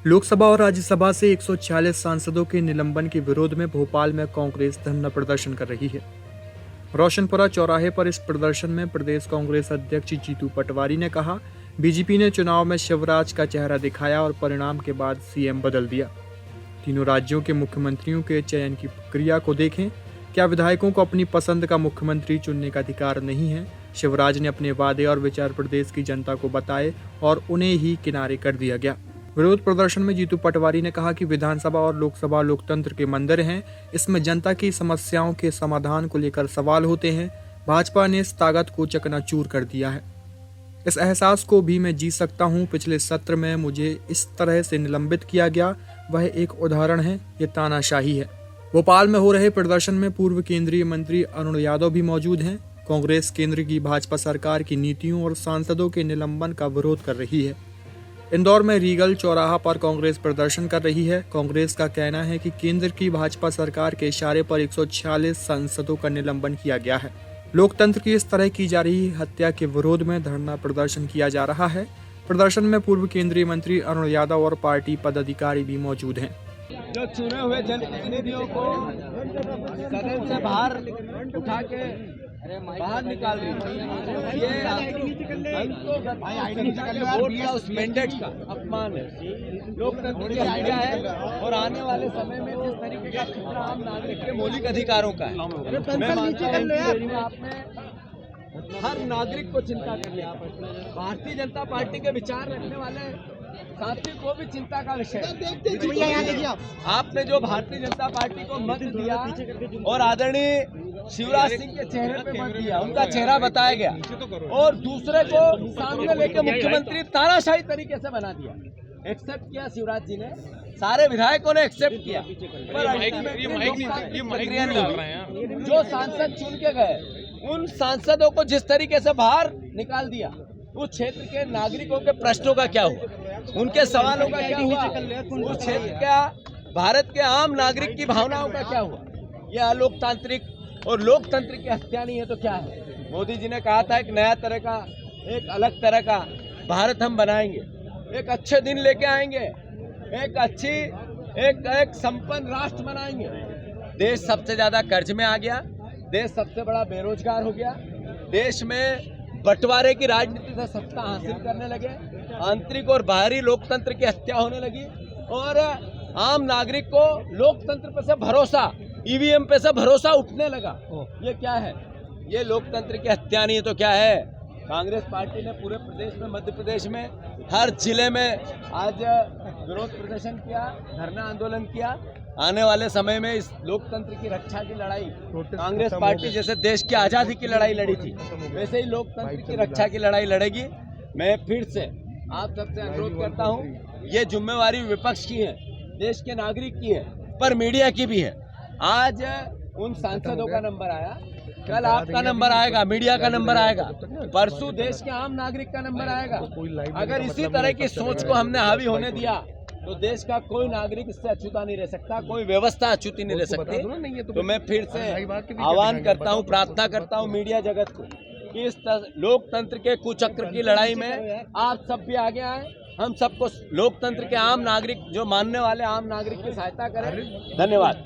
लोकसभा और राज्यसभा से 146 सांसदों के निलंबन के विरोध में भोपाल में कांग्रेस धरना प्रदर्शन कर रही है। रोशनपुरा चौराहे पर इस प्रदर्शन में प्रदेश कांग्रेस अध्यक्ष जीतू पटवारी ने कहा, बीजेपी ने चुनाव में शिवराज का चेहरा दिखाया और परिणाम के बाद सीएम बदल दिया। तीनों राज्यों के मुख्यमंत्रियों के चयन की प्रक्रिया को देखें। क्या विधायकों को अपनी पसंद का मुख्यमंत्री चुनने का अधिकार नहीं है? शिवराज ने अपने वादे और विचार प्रदेश की जनता को बताए और उन्हें ही किनारे कर दिया गया। विरोध प्रदर्शन में जीतू पटवारी ने कहा कि विधानसभा और लोकसभा लोकतंत्र के मंदिर हैं। इसमें जनता की समस्याओं के समाधान को लेकर सवाल होते हैं। भाजपा ने इस ताकत को चकनाचूर कर दिया है। इस एहसास को भी मैं जी सकता हूं। पिछले सत्र में मुझे इस तरह से निलंबित किया गया, वह एक उदाहरण है। ये तानाशाही है। भोपाल में हो रहे प्रदर्शन में पूर्व केंद्रीय मंत्री अरुण यादव भी मौजूद हैं। कांग्रेस केंद्र की भाजपा सरकार की नीतियों और सांसदों के निलंबन का विरोध कर रही है। इंदौर में रीगल चौराहा पर कांग्रेस प्रदर्शन कर रही है। कांग्रेस का कहना है कि केंद्र की भाजपा सरकार के इशारे पर 146 सांसदों का निलंबन किया गया है। लोकतंत्र की इस तरह की जा रही हत्या के विरोध में धरना प्रदर्शन किया जा रहा है। प्रदर्शन में पूर्व केंद्रीय मंत्री अरुण यादव और पार्टी पदाधिकारी भी मौजूद हैं। जो चुने हुए जनप्रतिनिधियों को सदन से बाहर उठा के बाहर निकाल रही है, ये वोट का उस मैंडेट का अपमान है, लोकतंत्र की हत्या है और आने वाले समय में जिस तरीके का खतरा आम नागरिक के मौलिक अधिकारों का है, मैं मानता हूं आपने हर नागरिक को चिंता कर लिया। भारतीय जनता पार्टी के विचार रखने वाले साथी को भी चिंता का विषय है। आपने जो भारतीय जनता पार्टी को मत दिया और आदरणीय शिवराज सिंह के चेहरे पे मत दिया, उनका चेहरा बताया गया और दूसरे को सामने लेके मुख्यमंत्री तानाशाही तरीके से बना दिया। एक्सेप्ट किया शिवराज जी ने, सारे विधायकों ने एक्सेप्ट किया, पर प्रक्रिया नहीं हुई। जो सांसद चुन के गए उन सांसदों को जिस तरीके से बाहर निकाल दिया, उस क्षेत्र के नागरिकों के प्रश्नों का क्या हुआ, उनके सवालों का क्या हुआ, उस क्षेत्र का भारत के आम नागरिक की भावनाओं का क्या हुआ? यह अलोकतांत्रिक और लोकतंत्र की हत्या नहीं है तो क्या है? मोदी जी ने कहा था एक नया तरह का, एक अलग तरह का भारत हम बनाएंगे, एक अच्छे दिन लेके आएंगे, एक संपन्न राष्ट्र बनाएंगे। देश सबसे ज्यादा कर्ज में आ गया, देश सबसे बड़ा बेरोजगार हो गया, देश में बंटवारे की राजनीति से सत्ता हासिल करने लगे, आंतरिक और बाहरी लोकतंत्र की हत्या होने लगी और आम नागरिक को लोकतंत्र पे से भरोसा, ईवीएम पे से भरोसा उठने लगा। ये क्या है? ये लोकतंत्र की हत्या नहीं है तो क्या है? कांग्रेस पार्टी ने पूरे प्रदेश में, मध्य प्रदेश में हर जिले में आज विरोध प्रदर्शन किया, धरना आंदोलन किया। आने वाले समय में इस लोकतंत्र की रक्षा की लड़ाई कांग्रेस पार्टी जैसे देश की आज़ादी की लड़ाई लड़ी थी, वैसे ही लोकतंत्र की रक्षा की लड़ाई लड़ेगी। मैं फिर से आप सबसे अनुरोध करता हूं, ये जिम्मेवारी विपक्ष की है, देश के नागरिक की है, पर मीडिया की भी है। आज उन सांसदों का नंबर आया, कल आपका नंबर आएगा, मीडिया का नंबर आएगा, परसों देश के आम नागरिक का नंबर आएगा। अगर इसी तरह की सोच को हमने हावी होने दिया तो देश का कोई नागरिक इससे अछूता नहीं रह सकता, कोई व्यवस्था अछूती नहीं रह सकती। तो मैं फिर से आह्वान करता हूं, प्रार्थना करता हूं मीडिया जगत को कि इस लोकतंत्र के कुचक्र की लड़ाई में आप सब भी आगे आए, हम सबको लोकतंत्र के आम नागरिक, जो मानने वाले आम नागरिक की सहायता करें। धन्यवाद।